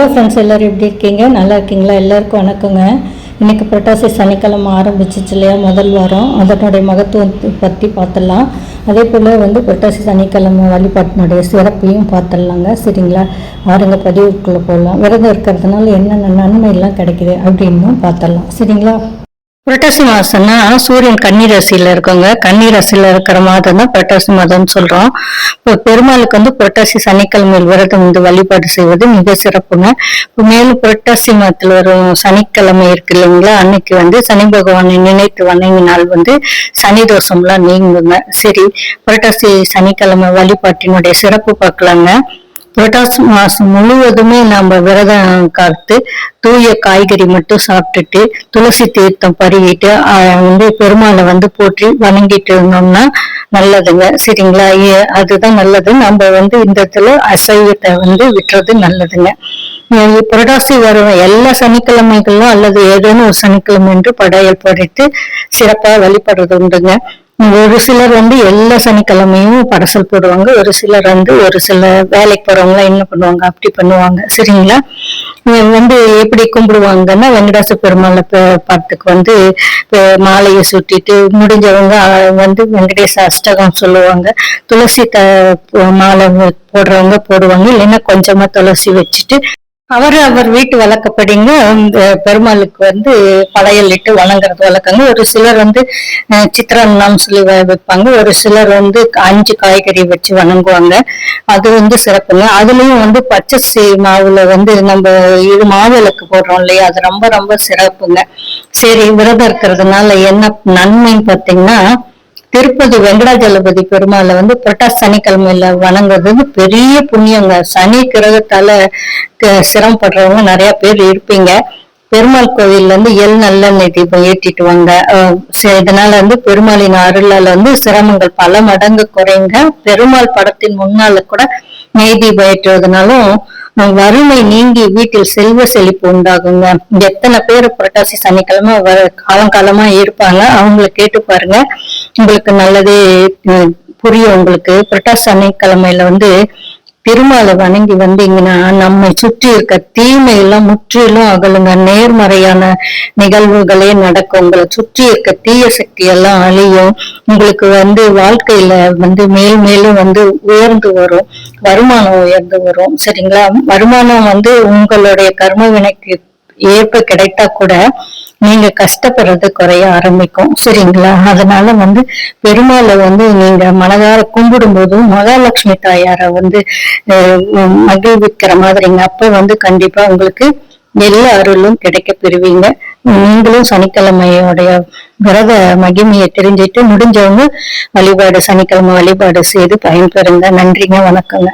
Hello friends, எல்லோரும் எப்படி இருக்கீங்க? நல்லா இருக்கீங்களா? எல்லாருக்கும் வணக்கங்க. இன்றைக்கி புரட்டாசி சனிக்கிழமை ஆரம்பிச்சிச்சு இல்லையா, முதல் வாரம். அதனுடைய மகத்துவத்தை பற்றி பார்த்துடலாம். அதே போல் புரட்டாசி சனிக்கிழமை வழிபாட்டினுடைய சிறப்பையும் பார்த்துடலாங்க. சரிங்களா? ஆரங்க பதிவுக்குள்ளே போகலாம். விரதம் இருக்கிறதுனால என்னென்ன நன்மையெல்லாம் கிடைக்குது அப்படின்னும் பார்த்துடலாம். சரிங்களா? புரட்டாசி மாசம்னா சூரியன் கன்னி ராசியில இருக்கவங்க, கன்னி ராசியில இருக்கிற மாதம் தான் புரட்டாசி மாதம்னு சொல்றோம். இப்போ பெருமாளுக்கு புரட்டாசி சனிக்கிழமையில் விரதம் வழிபாடு செய்வது மிக சிறப்புங்க. இப்போ மேலும் புரட்டாசி மாதத்துல வரும் சனிக்கிழமை இருக்கு இல்லைங்களா, அன்னைக்கு சனி பகவானை நினைத்து வணங்கினால் சனி தோஷம்லாம் நீங்குங்க. சரி, புரட்டாசி சனிக்கிழமை வழிபாட்டினுடைய சிறப்பு பார்க்கலாங்க. புரட்டாசி மாசம் முழுவதுமே நம்ம விரதம் காத்து தூய காய்கறி மட்டும் சாப்பிட்டுட்டு துளசி தீர்த்தம் பருகிட்டு பெருமாளை போற்றி வணங்கிட்டு இருந்தோம்னா நல்லதுங்க. சரிங்களா? அதுதான் நல்லது. நம்ம இந்த இடத்துல அசைவத்தை விட்டுறது நல்லதுங்க. புரட்டாசி வரும் எல்லா சனிக்கிழமைகளும் அல்லது ஏதேனும் ஒரு சனிக்கிழமை என்று படையல் போட்டு சிறப்பா வழிபடுறது உண்டுங்க. ஒரு சிலர் எல்லா சனிக்கிழமையும் படசல் போடுவாங்க. ஒரு சிலர் ஒரு சில வேலைக்கு போறவங்க என்ன பண்ணுவாங்க, அப்படி பண்ணுவாங்க. சரிங்களா? எப்படி கும்பிடுவாங்கன்னா, வெங்கடாச பெருமாளை பாட்டுக்கு மாலையை சுட்டிட்டு முடிஞ்சவங்க வெங்கடேச அஷ்டகம் சொல்லுவாங்க. துளசி மாலை போடுறவங்க போடுவாங்க. இல்லைன்னா கொஞ்சமா துளசி வச்சுட்டு அவர் வீட்டு வழக்கப்படிங்க இந்த பெருமாளுக்கு படையல் இட்டு வணங்குறது வழக்கங்க. ஒரு சிலர் சித்திரம்லாம் சொல்லி வைப்பாங்க. ஒரு சிலர் 5 காய்கறி வச்சு வணங்குவாங்க. அது சிறப்புங்க. அதுலயும் பச்சரிசி மாவுல நம்ம இது மாவிளக்கு போடுறோம் இல்லையா, அது ரொம்ப ரொம்ப சிறப்புங்க. சரி, விரதம் இருக்கிறதுனால என்ன நன்மைன்னு பார்த்தீங்கன்னா, திருப்பதி வெங்கடாஜலபதி பெருமாளை புரட்டாசி சனிக்கிழமையில வணங்குறது பெரிய புண்ணியங்க. சனி கிரகத்தால சிரமப்படுறவங்க நிறைய பேர் இருப்பீங்க. பெருமாள் கோவில்ல எள் நல்லெண்ணெய் தீபம் ஏற்றிட்டு வாங்க. இதனால பெருமாளின் அருளால சிரமங்கள் பல மடங்கு குறைங்க. பெருமாள் படத்தின் முன்னால கூட நெய் தீபம் ஏற்றுவதனாலும் வறுமை நீங்கி வீட்டில் செல்வ செழிப்பு உண்டாகுங்க. எத்தனை பேர் புரட்டாசி சனிக்கிழமை காலங்காலமா இருப்பாங்க, அவங்களை கேட்டு பாருங்க, உங்களுக்கு நல்லதே புரியும். உங்களுக்கு புரட்டாசி சனிக்கிழமையில பெருமாளை வணங்கி வந்தீங்கன்னா நம்மை சுற்றி இருக்க தீமை எல்லாம் முற்றிலும் அகலுங்க. நேர்மறையான நிகழ்வுகளே நடக்கும். உங்களை சுற்றி இருக்க தீய சக்தி எல்லாம் அழியும். உங்களுக்கு வாழ்க்கையில மேல் மேலும் உயர்ந்து வரும். வருமானம் உயர்ந்து வரும். சரிங்களா? வருமானம் உங்களுடைய கர்ம வினைக்கு ஏற்ப கிடைத்தா கூட நீங்க கஷ்டப்படுறது குறைய ஆரம்பிக்கும். சரிங்களா? அதனால பெருமாளை நீங்க மனதார கும்பிடும் போதும் மகாலட்சுமி தாயார மகிழ்விக்கிற மாதிரிங்க. அப்ப கண்டிப்பா உங்களுக்கு எல்லா அருளும் கிடைக்க பெறுவீங்க. நீங்களும் சனிக்கிழமையோடைய விரத மகிமையை தெரிஞ்சுட்டு முடிஞ்சவங்க சனிக்கிழமை வழிபாடு செய்து பயன்பெறுங்க. நன்றிங்க, வணக்கங்க.